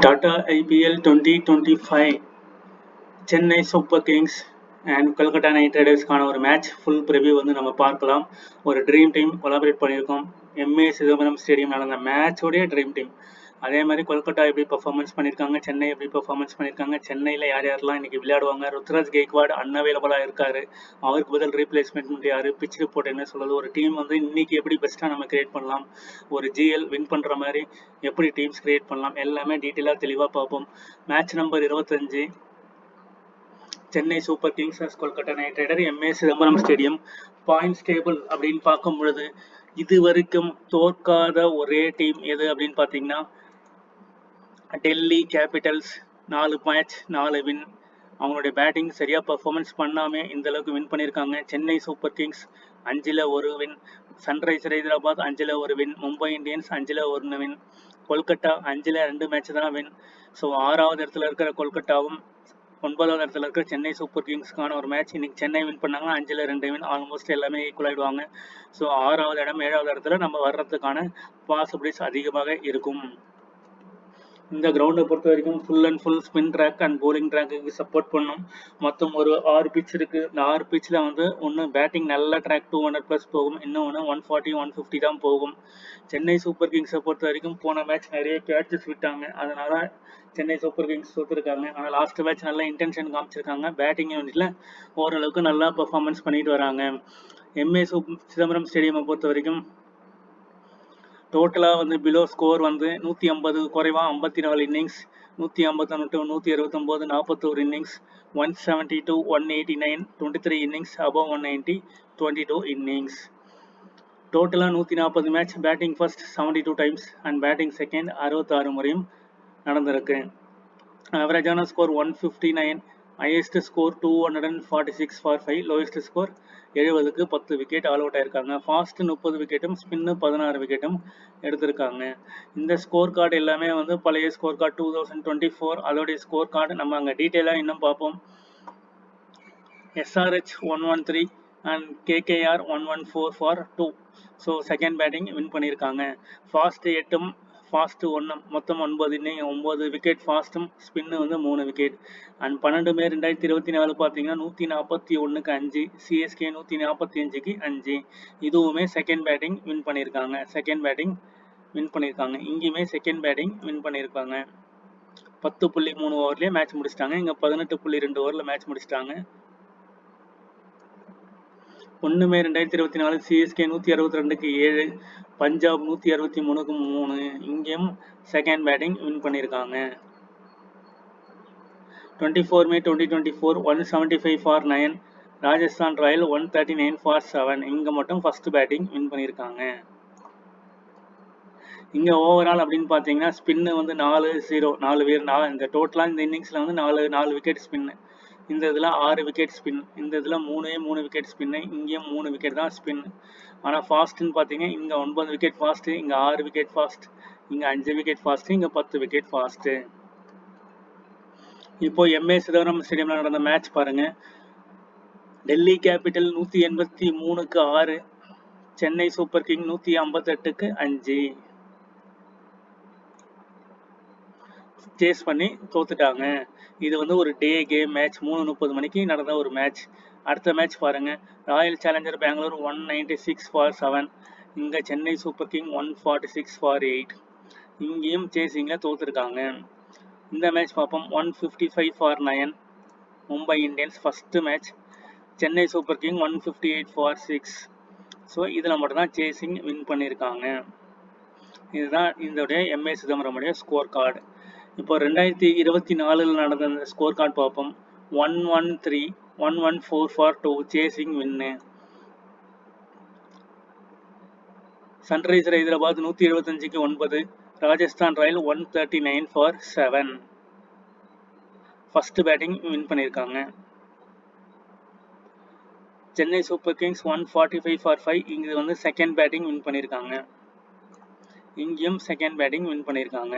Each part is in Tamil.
Tata IPL 2025 Chennai super kings and Kolkata knight ரைடர்ஸ்க்கான ஒரு மேட்ச் ஃபுல் ப்ரிவ்யூ வந்து நம்ம பார்க்கலாம். ஒரு ட்ரீம் டீம் கொலாபரேட் பண்ணியிருக்கோம். எம்ஏ சிதம்பரம் ஸ்டேடியம் நடந்த மேட்சோடைய ட்ரீம் டீம். அதே மாதிரி கொல்கட்டா எப்படி பர்ஃபார்மன்ஸ் பண்ணியிருக்காங்க, சென்னை எப்படி பர்ஃபார்மன்ஸ் பண்ணியிருக்காங்க, சென்னையில் யார் யாரெல்லாம் இன்னைக்கு விளையாடுவாங்க, ருத்ராஜ் கெய்க்வாட் அன்அவைலபிளாக இருக்காரு, அவருக்கு பதில் ரீப்ளேஸ்மெண்ட் யார், பிச் ரிப்போர்ட் என்ன சொல்லுது, ஒரு டீம் வந்து இன்னைக்கு எப்படி பெஸ்ட்டாக நம்ம கிரியேட் பண்ணலாம், ஒரு ஜிஎல் வின் பண்ணுற மாதிரி எப்படி டீம்ஸ் கிரியேட் பண்ணலாம், எல்லாமே டீட்டெயிலாக தெளிவாக பார்ப்போம். Match number 25 Chennai super kings Kolkata knight rider MA Chidambaram stadium. Points table அப்படின்னு பார்க்கும் பொழுது இது வரைக்கும் தோற்காத ஒரே டீம் எது அப்படின்னு பார்த்தீங்கன்னா டெல்லி கேபிட்டல்ஸ். 4 match 4 win. அவங்களுடைய பேட்டிங் சரியாக பர்ஃபார்மன்ஸ் பண்ணாமல் இந்த அளவுக்கு வின் பண்ணியிருக்காங்க. சென்னை சூப்பர் கிங்ஸ் 5ல் 1 வின். சன்ரைசர் ஹைதராபாத் 5ல் 1 வின். மும்பை இந்தியன்ஸ் 5ல் 1 வின். கொல்கட்டா 5ல் 2 மேட்ச் தான் வின். ஸோ 6வது இடத்துல இருக்கிற கொல்கட்டாவும் 9வது இடத்துல இருக்கிற சென்னை சூப்பர் கிங்ஸ்க்கான ஒரு மேட்ச். இன்னைக்கு சென்னை வின் பண்ணாங்கன்னா 5ல் 2 வின். ஆல்மோஸ்ட் எல்லாமே ஈக்குவல் ஆகிடுவாங்க. ஸோ 6வது இடம் 7வது இடத்துல நம்ம வர்றதுக்கான பாசிபிலிட்டிஸ் அதிகமாக இருக்கும். இந்த கிரவுண்டை பொறுத்த வரைக்கும் full and full spin track and bowling ட்ராக்கு சப்போர்ட் பண்ணும். மொத்தம் ஒரு 6 பிச் இருக்குது. இந்த 6 பிச்சில் வந்து ஒன்று பேட்டிங் நல்ல ட்ராக் 200+ போகும், இன்னொன்று 140 150 தான் போகும். சென்னை சூப்பர் கிங்ஸை பொறுத்த வரைக்கும் போன மேட்ச் நிறைய கேட்சஸ் விட்டாங்க, அதனால சென்னை சூப்பர் கிங்ஸ் தோற்றுருக்காங்க. ஆனால் லாஸ்ட் மேட்ச் நல்லா இன்டென்ஷன் காமிச்சிருக்காங்க. பேட்டிங் யூனிட்ல ஓரளவுக்கு நல்லா பர்ஃபார்மன்ஸ் பண்ணிட்டு வராங்க. எம்ஏ சிதம்பரம் ஸ்டேடியமை பொறுத்த வரைக்கும் டோட்டலாக வந்து பிலோ ஸ்கோர் வந்து 150 குறைவா 54 innings, 158 169 41 innings, 172 189 23 innings, above 190 22 innings. டோட்டலாக 140 match. Batting first 72 times and batting second 66 முறையும் நடந்திருக்கு. ஆவரேஜான score 159, highest score 246 for 5, lowest score 70க்கு 10 விக்கெட் ஆல் அவுட் ஆயிருக்காங்க. ஃபாஸ்ட் 30 விக்கெட்டும் ஸ்பின்னு 16 விக்கெட்டும் எடுத்திருக்காங்க. இந்த ஸ்கோர் கார்டு எல்லாமே வந்து பழைய ஸ்கோர் கார்டு 2024 அதோடைய ஸ்கோர் கார்டு நம்ம அங்கே டீட்டெயிலாக இன்னும் பார்ப்போம். SRH 113 and KKR 114 for 2. So second batting win பண்ணியிருக்காங்க. ஃபாஸ்ட் 8, ஃபாஸ்ட் 1, மொத்தம் 9 இன்னிங் 9 விக்கெட் ஃபாஸ்ட்டும், ஸ்பின்னு வந்து 3 விக்கெட். அண்ட் 12 மே 2024 பார்த்தீங்கன்னா 141க்கு 5, CSK 145க்கு 5. இதுவுமே செகண்ட் பேட்டிங் வின் பண்ணியிருக்காங்க. இங்கேயுமே செகண்ட் பேட்டிங் வின் பண்ணியிருக்காங்க. 10.3 ஓவர்லேயே மேட்ச் முடிச்சிட்டாங்க. இங்கே 18.2 ஓவரில் மேட்ச் முடிச்சிட்டாங்க. 1 மே 2024 CSK 162க்கு 7, பஞ்சாப் 163க்கு 3. இங்கேயும் செகண்ட் பேட்டிங் வின் பண்ணியிருக்காங்க. 24 மே 2024 175 ஃபார் 9, ராஜஸ்தான் ராயல் 139 ஃபார் 7. இங்கே மட்டும் ஃபர்ஸ்ட் பேட்டிங் வின் பண்ணியிருக்காங்க. இங்கே ஓவரால் அப்படின்னு பார்த்தீங்கன்னா ஸ்பின்னு வந்து 4 பேர். இந்த டோட்டலாக இந்த இன்னிங்ஸில் வந்து 4 விக்கெட் ஸ்பின்னு. இந்த இதில் 6 விக்கெட் ஸ்பின், இந்த இதில் 3 விக்கெட் ஸ்பின்னு, இங்கேயும் 3 விக்கெட் தான் ஸ்பின். ஆனால் ஃபாஸ்ட்டுன்னு பார்த்தீங்கன்னா இங்கே 9 விக்கெட் ஃபாஸ்ட்டு, இங்கே 6 விக்கெட் ஃபாஸ்ட், இங்கே 5 விக்கெட் ஃபாஸ்ட்டு, இங்கே 10 விக்கெட் ஃபாஸ்ட்டு. இப்போ எம்ஏ சிதம்பரம் ஸ்டேடியமில் நடந்த மேட்ச் பாருங்க. டெல்லி கேபிட்டல் 183க்கு 6, சென்னை சூப்பர் கிங் 158க்கு 5 சேஸ் பண்ணி தோத்துட்டாங்க. இது வந்து ஒரு டே கேம் மேட்ச், 3:30 மணிக்கு நடந்த ஒரு மேட்ச். அடுத்த மேட்ச் பாருங்க. ராயல் சேலஞ்சர் பெங்களூர் 196 ஃபார் 7, இங்கே சென்னை சூப்பர் கிங் 146 ஃபார் 8. இங்கேயும் சேசிங்கில் தோத்துருக்காங்க. இந்த மேட்ச் பார்ப்போம். 155 for 9, Mumbai Indians first match. Chennai super king 158 for 6. So இதில் மட்டும்தான் சேசிங் வின் பண்ணியிருக்காங்க. இதுதான் இதோடைய எம்ஏ சிதம்பரமுடைய ஸ்கோர் கார்டு. இப்போ 2024 நடந்த அந்த ஸ்கோர் கார்டு பார்ப்போம். 113 114 for 2, chasing win. Sunriser Hyderabad 175க்கு 9, Rajasthan Royal 139 for 7. First batting win பண்ணியிருக்காங்க. சென்னை சூப்பர் கிங்ஸ் 145 ஃபார் 5, இங்கே வந்து செகண்ட் பேட்டிங் வின் பண்ணியிருக்காங்க. இங்கேயும் செகண்ட் பேட்டிங் வின் பண்ணியிருக்காங்க.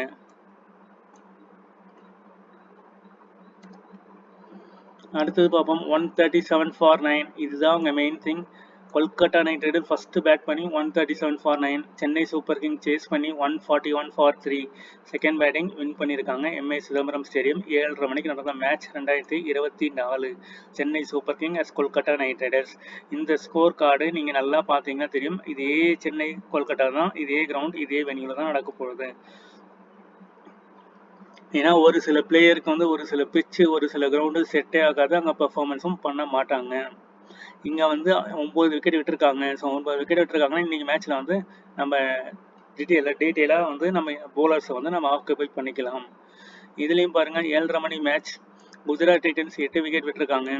அடுத்தது பார்ப்போம். 137 ஃபார் 9, இதுதான் அவங்க main thing. Kolkata knight rider first bat பண்ணி 137 for 9. Chennai super king chase பண்ணி 141 ஃபார் 3. செகண்ட் பேட்டிங் வின் பண்ணியிருக்காங்க எம்ஏ சிதம்பரம் ஸ்டேடியம். 7:30 மணிக்கு நடந்த match 2024 Chennai super king as Kolkata night riders. இந்த ஸ்கோர் கார்டு நீங்கள் நல்லா பார்த்தீங்கன்னா தெரியும். இதே சென்னை கொல்கட்டா தான், இதே கிரவுண்ட் இதே வென்யூவில் தான் நடக்க போகுது. ஏன்னா ஒரு சில பிளேயருக்கு வந்து ஒரு சில பிச்சு ஒரு சில கிரவுண்டு செட்டே ஆகாது, அங்கே பர்ஃபார்மன்ஸும் பண்ண மாட்டாங்க. இங்கே வந்து 9 விக்கெட் விட்டுருக்காங்க. ஸோ 9 விக்கெட் விட்டுருக்காங்கன்னா இன்றைக்கி மேட்ச்சில் வந்து நம்ம டீட்டெயிலாக வந்து நம்ம போலர்ஸை வந்து நம்ம ஆக்குபை பண்ணிக்கலாம். இதுலேயும் பாருங்கள் 7:30 மணி மேட்ச். குஜராத் டைட்டன்ஸ் 8 விக்கெட் விட்டுருக்காங்க.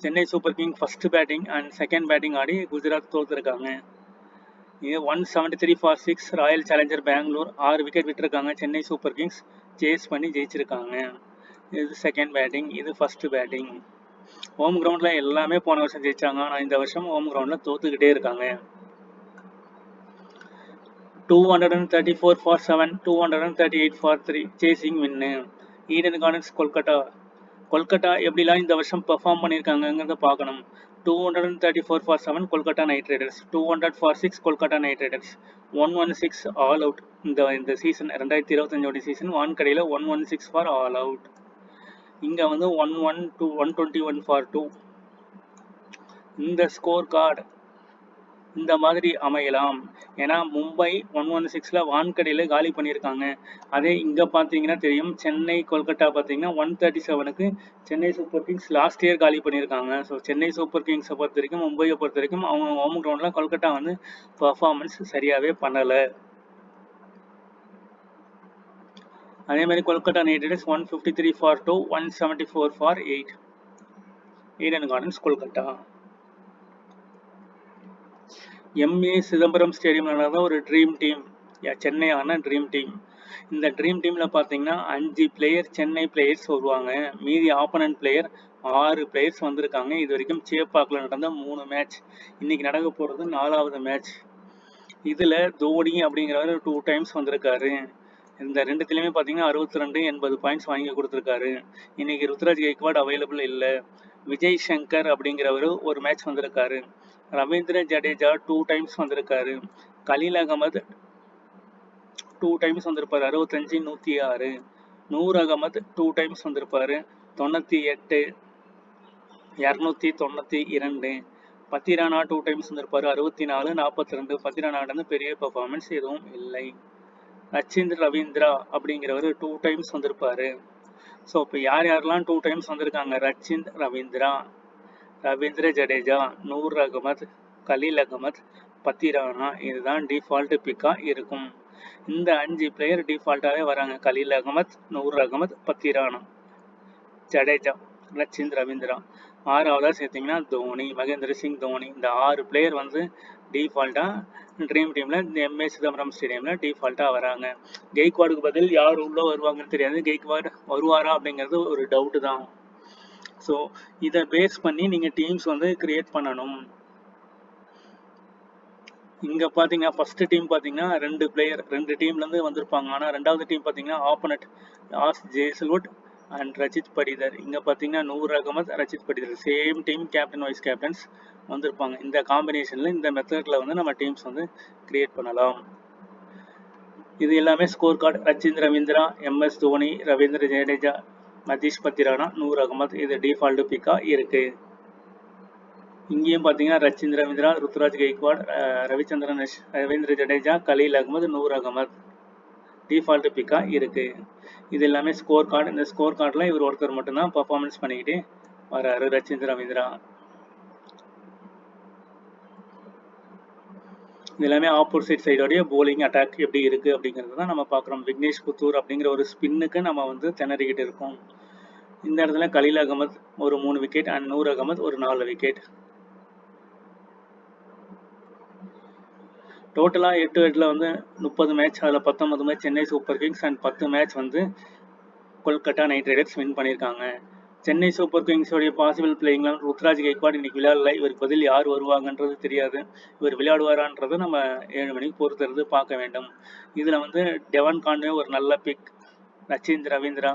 Chennai super king first batting and second batting ஆடி குஜராத் தோற்றுருக்காங்க. இது 173 for 6. Royal challenger Bangalore 6 wicket விட்டுருக்காங்க. சென்னை சூப்பர் கிங்ஸ் சேஸ் பண்ணி ஜெயிச்சிருக்காங்க. இது செகண்ட் பேட்டிங், இது ஃபர்ஸ்ட் பேட்டிங். ஹோம் கிரவுண்டில் எல்லாமே போன வருஷம் ஜெயிச்சாங்க, ஆனால் இந்த வருஷம் ஹோம் கிரவுண்டில் தோத்துக்கிட்டே இருக்காங்க. 234 for 7, 238 for 3 chasing win. Eden Gardens Kolkata எப்படிலாம் இந்த வருஷம் பெர்ஃபார்ம் பண்ணியிருக்காங்கிறத பார்க்கணும். 234 for 7 Kolkata night Riders, 200 for 6 Kolkata night Riders, 116 all out. இந்த சீசன் 2025 சீசன் வான்கடையில் 116 ஃபார் ஆல் அவுட். இங்கே வந்து 121 ஃபார் 2. இந்த ஸ்கோர் கார்டு இந்த மாதிரி அமையலாம். ஏன்னா மும்பை 116 வான்கடையில் காலி பண்ணியிருக்காங்க. அதே இங்கே பார்த்தீங்கன்னா தெரியும், சென்னை கொல்கட்டா பார்த்தீங்கன்னா 137க்கு Chennai super Kings last year காலி பண்ணியிருக்காங்க. ஸோ சென்னை சூப்பர் கிங்ஸை பொறுத்த வரைக்கும், மும்பையை பொறுத்த வரைக்கும் அவங்க ஹோம் கிரவுண்டில் கொல்கட்டா வந்து பர்ஃபார்மன்ஸ் சரியாகவே பண்ணலை. அதே மாதிரி Kolkata night Riders 153 for 2, 174 for 8. Eden Gardens Kolkata. MA Chidambaram stadium நடந்த ஒரு ட்ரீம் டீம், சென்னை ஆன ட்ரீம் டீம். இந்த ட்ரீம் டீமில் பார்த்தீங்கன்னா 5 பிளேயர் சென்னை பிளேயர்ஸ் வருவாங்க. மீதி ஆப்போனன்ட் பிளேயர் 6 பிளேயர்ஸ் வந்திருக்காங்க. இது வரைக்கும் சேப்பாக்கில் நடந்த 3 மேட்ச். இன்னைக்கு நடக்க போகிறது 4வது மேட்ச். இதில் தோனி அப்படிங்கிறவர் 2 டைம்ஸ் வந்திருக்காரு. இந்த ரெண்டுத்துலேயுமே பார்த்தீங்கன்னா 62, 80 பாயிண்ட்ஸ் வாங்கி கொடுத்துருக்காரு. இன்னைக்கு ருத்ராஜ் கெய்க்வாட் அவைலபிள் இல்லை. விஜய் சங்கர் அப்படிங்கிறவர் ஒரு மேட்ச் வந்திருக்காரு. ரவீந்திர ஜடேஜா 2 டைம்ஸ் வந்திருக்காரு. கலீல் அகமது 2 டைம்ஸ் வந்திருப்பாரு, 65, 106. நூர் அகமது 2 டைம்ஸ் வந்திருப்பாரு, 98, 292. பத்திரானா 2 டைம்ஸ் வந்திருப்பாரு, 64, 42. பத்திரானா பெரிய பெர்ஃபார்மன்ஸ் எதுவும் இல்லை. ரச்சிந்திர ரவீந்திரா அப்படிங்கிறவர் 2 டைம்ஸ் வந்திருப்பாரு. ஸோ இப்போ யாரெல்லாம் 2 டைம்ஸ் வந்திருக்காங்க? ரச்சிந்த் ரவீந்திரா, ரவீந்திர ஜடேஜா, நூர் அகமது, கலீல் அகமது, பத்திரானா. இதுதான் டிஃபால்ட் பிக்காக இருக்கும். இந்த 5 பிளேயர் டிஃபால்ட்டாகவே வராங்க. கலீல் அகமது, நூர் அகமது, பத்திரானா, ஜடேஜா, ரச்சிந்த் ரவீந்திரா. 6வதாக சேர்த்திங்கன்னா தோனி, மகேந்திர சிங் தோனி. இந்த 6 பிளேயர் வந்து டிஃபால்ட்டாக ட்ரீம் டீமில் இந்த எம்ஏ சிதம்பரம் ஸ்டேடியமில் டிஃபால்ட்டாக வராங்க. கெய்க்வாடுக்கு பதில் யார் உள்ளே வருவாங்கன்னு தெரியாது. கெய்க்வாட் வருவாரா அப்படிங்கிறது ஒரு டவுட்டு தான். ஸோ இதை பேஸ் பண்ணி நீங்கள் டீம்ஸ் வந்து கிரியேட் பண்ணணும். இங்கே பார்த்தீங்கன்னா ஃபர்ஸ்ட் டீம் பார்த்தீங்கன்னா 2 பிளேயர் 2 டீம்லேருந்து வந்திருப்பாங்க. ஆனால் 2வது டீம் பார்த்தீங்கன்னா opponent as Hazlewood and Rajat Patidar. இங்கே பார்த்தீங்கன்னா Noor Ahmad, Rajat Patidar same team captain vice captains வந்திருப்பாங்க. இந்த காம்பினேஷனில் இந்த மெத்தடில் வந்து நம்ம டீம்ஸ் வந்து கிரியேட் பண்ணலாம். இது எல்லாமே score card. Rachin Ravindra, MS Dhoni, Ravindra Jadeja, Matheesha Pathirana, Noor Ahmad. இது டிஃபால்ட் பிக்காக இருக்குது. இங்கேயும் பார்த்தீங்கன்னா ரச்சிந்த் ரவீந்திரா, ருத்ராஜ் கெய்க்வாட், ரவிச்சந்திரன், ரவீந்திர ஜடேஜா, கலீல் அகமது, நூர் அகமது டிஃபால்ட் பிக்காக இருக்குது. இது எல்லாமே ஸ்கோர் கார்டு. இந்த ஸ்கோர் கார்டில் இவர் ஒருத்தர் மட்டும்தான் பர்ஃபார்மன்ஸ் பண்ணிக்கிட்டு வராரு, ரச்சிந்த் ரவீந்திரா. இது எல்லாமே ஆப்போசிட் சைடோடைய போலிங் அட்டாக் எப்படி இருக்குது அப்படிங்கிறது தான் நம்ம பார்க்குறோம். விக்னேஷ் புத்தூர் அப்படிங்கிற ஒரு ஸ்பின்னுக்கு நம்ம வந்து திணறிக்கிட்டு இருக்கோம். இந்த இடத்துல கலீல் அகமது ஒரு 3 விக்கெட் அண்ட் நூர் அகமது ஒரு 4 விக்கெட். டோட்டலாக 8 வந்து 30 மேட்ச். அதில் 19 match Chennai super kings and 10 match வந்து கொல்கட்டா நைட் ரைடர்ஸ் வின் பண்ணியிருக்காங்க. சென்னை சூப்பர் கிங்ஸோடைய பாசிபிள் பிளேயிங்லாம் ருத்ராஜ் கெய்க்வாட் இன்னைக்கு விளையாடல. இவருக்கு பதில் யார் வருவாங்கன்றது தெரியாது. இவர் விளையாடுவாரான்றது நம்ம 7 மணிக்கு பொறுத்திருந்து பார்க்க வேண்டும். இதில் வந்து டெவன் கான்வே ஒரு நல்ல பிக், ரச்சிந்த் ரவீந்திரா,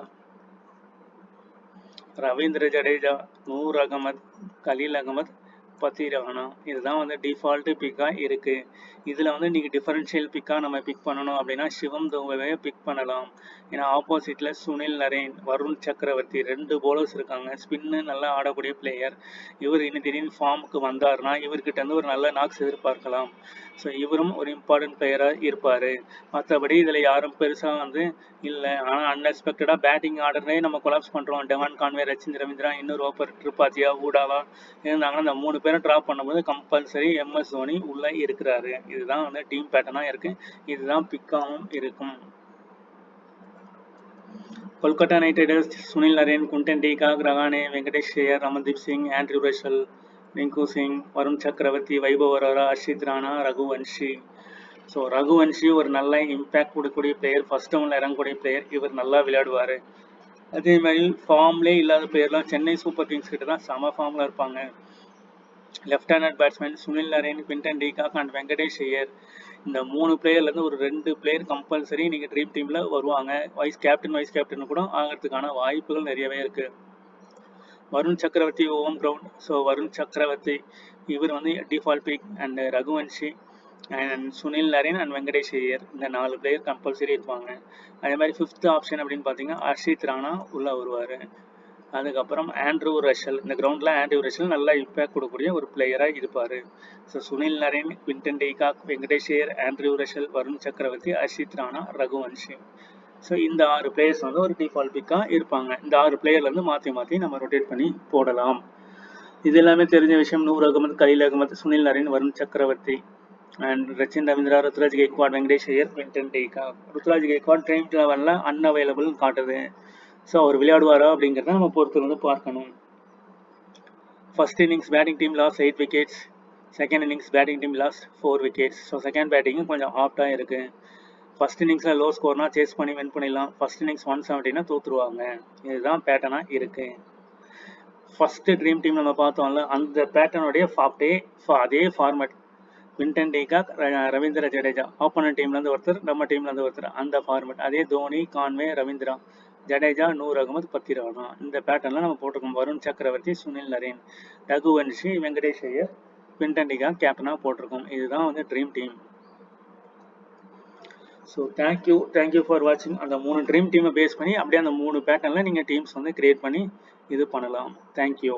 ரவீந்திர ஜடேஜா, நூர் அகமது, கலீல் அகமது, பத்திரானா. இதுதான் வந்து டிஃபால்ட்டு பிக்காக இருக்குது. இதில் வந்து நீங்கள் டிஃபரன்ஷியல் பிக்காக நம்ம பிக் பண்ணணும் அப்படின்னா சிவம் துபேவை பிக் பண்ணலாம். ஏன்னா ஆப்போசிட்டில் சுனில் நரேன், வருண் சக்கரவர்த்தி 2 bowlers இருக்காங்க. ஸ்பின்னு நல்லா ஆடக்கூடிய பிளேயர். இவர் இன்னும் திடீர்னு ஃபார்முக்கு வந்தார்னா இவர்கிட்ட வந்து ஒரு நல்ல நாக்ஸ் எதிர்பார்க்கலாம். ஸோ இவரும் ஒரு இம்பார்ட்டன்ட் பிளேயராக இருப்பார். மற்றபடி இதில் யாரும் பெருசாக வந்து இல்லை. ஆனால் அன்எக்ஸ்பெக்டடாக பேட்டிங் ஆர்டரே நம்ம கொலாப்ஸ் பண்ணுறோம். டெவான் கான்வே, ரச்சின் ரவீந்திரா, இன்னொரு ஓப்பர் ட்ரிபாத்தியா, ஊடாவா இருந்தாங்கன்னா இந்த 3 பேரை ட்ராப் பண்ணும்போது கம்பல்சரி MS தோனி உள்ளே இருக்கிறாரு. இதுதான் வந்து டீம் பேட்டர்னாக இருக்குது. இதுதான் பிக்காகவும் இருக்கும். Kolkata Knight Riders Sunil Narine, Quinton de Kock, Rahane, Venkatesh Iyer, Ramandeep Singh, Andre Russell, Rinku Singh, Varun Chakravarthy, Vaibhav Arora, Harshit Rana, Raghuvanshi. So Raghuvanshi ஒரு நல்ல இம்பேக்ட் கொடுக்கக்கூடிய பிளேயர், ஃபர்ஸ்ட் டவுனில் இறங்கக்கூடிய பிளேயர். இவர் நல்லா விளையாடுவார். அதே மாதிரி ஃபார்ம்லேயே இல்லாத பிளேயர்லாம் சென்னை சூப்பர் கிங்ஸ் கிட்ட தான் செம ஃபார்மில் இருப்பாங்க. Left handed batsman Sunil Narine, Quinton de Kock and Venkatesh Iyer. இந்த 3 பிளேயர்லேருந்து ஒரு 2 பிளேயர் கம்பல்சரி நீங்கள் ட்ரீம் டீமில் வருவாங்க. வைஸ் கேப்டன் கூட ஆகிறதுக்கான வாய்ப்புகள் நிறையவே இருக்குது. வருண் சக்கரவர்த்தி ஓம் கிரவுண்ட். ஸோ வருண் சக்கரவர்த்தி இவர் வந்து default pick. And Raghuvanshi and Sunil Narine and Venkatesh Iyer, இந்த 4 பிளேயர் கம்பல்சரி இருப்பாங்க. அதே மாதிரி 5th ஆப்ஷன் அப்படின்னு பார்த்தீங்கன்னா ஹர்ஷித் ராணா உள்ளே வருவார். அதுக்கப்புறம் ஆண்ட்ரூ ரஷல். இந்த கிரவுண்டில் ஆண்ட்ரூ ரஷல் நல்லா இம்பேக்ட் கொடுக்கக்கூடிய ஒரு பிளேயராக இருப்பார். So Sunil Narine, Quinton de Kock, Venkatesh Iyer, Andre Russell, Varun Chakravarthy, Harshit Rana, Raghuvanshi. So இந்த 6 பிளேயர்ஸ் வந்து ஒரு டிஃபால்ட் பிக்காக இருப்பாங்க. இந்த 6 பிளேயர்லேருந்து மாற்றி நம்ம ரொட்டேட் பண்ணி போடலாம். இது எல்லாமே தெரிஞ்ச விஷயம். Noor Ahmed, Khaleel Ahmed, Sunil Narine, Varun Chakravarthy and Rachin Ravindra, Ruturaj Gaikwad, Venkatesh Iyer, Quinton de Kock. Ruturaj Gaikwad Dream 11 unavailable காட்டுது. ஸோ அவர் விளையாடுவாரா அப்படிங்கிறத நம்ம பொறுத்து வந்து பார்க்கணும். First innings batting team last 8 wickets. Second innings batting team last 4 wickets. So second பேட்டிங்கும் கொஞ்சம் ஆப்டாக இருக்குது. ஃபர்ஸ்ட் இன்னிங்ஸில் லோ ஸ்கோர்னா சேஸ் பண்ணி வின் பண்ணிடலாம். ஃபர்ஸ்ட் இன்னிங்ஸ் 170னா தோற்றுருவாங்க. இதுதான் பேட்டர்னாக இருக்குது. ஃபர்ஸ்ட் ட்ரீம் டீம் நம்ம பார்த்தோம்ல, அந்த பேட்டர்னுடைய அதே format. Quinton de Kock, Ravindra Jadeja, opponent டீம்லேருந்து ஒருத்தர், நம்ம டீம்லேருந்து ஒருத்தர், அந்த ஃபார்மேட். அதே தோனி, கான்வே, ரவீந்திரா, ஜடேஜா, நூர் அகமது, பத்திரானா, இந்த பேட்டர்னில் நம்ம போட்டிருக்கோம். Varun Chakravarthy, Sunil Narine, Raghuvanshi, Venkatesh Iyer, Quinton de Kock கேப்டனாக போட்டிருக்கோம். இதுதான் வந்து Dream team. So thank you for வாட்சிங். அந்த 3 ட்ரீம் டீமை பேஸ் பண்ணி அப்படியே அந்த 3 பேட்டர்னில் நீங்கள் டீம்ஸ் வந்து கிரியேட் பண்ணி இது பண்ணலாம். தேங்க்யூ.